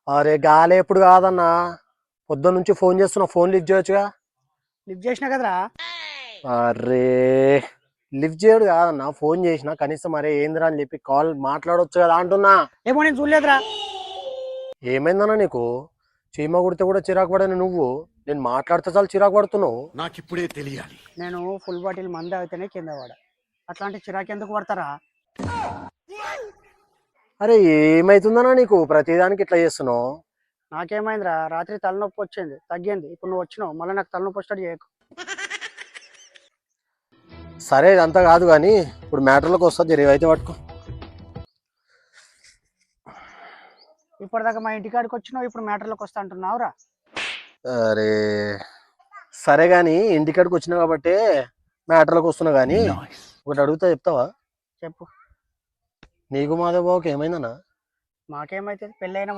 అరే గాలి ఎప్పుడు కాదన్నా, పొద్దున్న నుంచి ఫోన్ చేస్తున్నా, ఫోన్ లిఫ్ట్ చేయొచ్చుగా. లిఫ్ట్ చేసినా కదరా. అరే లిఫ్ట్ చేయడు కాదన్నా, ఫోన్ చేసినా కనీసం అరే ఏందిరా అని చెప్పి కాల్ మాట్లాడొచ్చు కదా అంటున్నా. ఏమో నేను చూడలేదురా. ఏమైందన్నా నీకు? చీమ కుడితే కూడా చిరాకు పడని నువ్వు నేను మాట్లాడితే చాలు చిరాకు పడుతున్నావు. నాకిప్పుడే తెలియాలి. నేను ఫుల్ బాటిల్ మంది అయితేనే కింద పడ. అట్లాంటి చిరాకు ఎందుకు పడతారా? అరే ఏమైతుందన్నా నీకు ప్రతిదానికి ఇట్లా చేస్తున్నావు? నాకేమైందిరా, రాత్రి తలనొప్పి వచ్చింది, తగ్గింది. ఇప్పుడు నువ్వు వచ్చినావు, మళ్ళీ నాకు తలనొప్పి వచ్చాడు చేయకు. సరే ఇదంతా కాదు కానీ ఇప్పుడు మ్యాటర్లోకి వస్తా, జరి అయితే పట్టుకో. ఇప్పటిదాకా మా ఇంటికాడికి వచ్చినావు, ఇప్పుడు మ్యాటర్లోకి వస్తా అంటున్నావురా. అరే సరే కానీ ఇంటికాడికి వచ్చినా కాబట్టి మ్యాటర్లోకి వస్తున్నా కానీ ఒకటి అడుగుతా, చెప్తావా? చెప్పు. నీకు మాధవ్ బాబుకి ఏమైందన్నా? మాకేమైతే పెళ్ళైన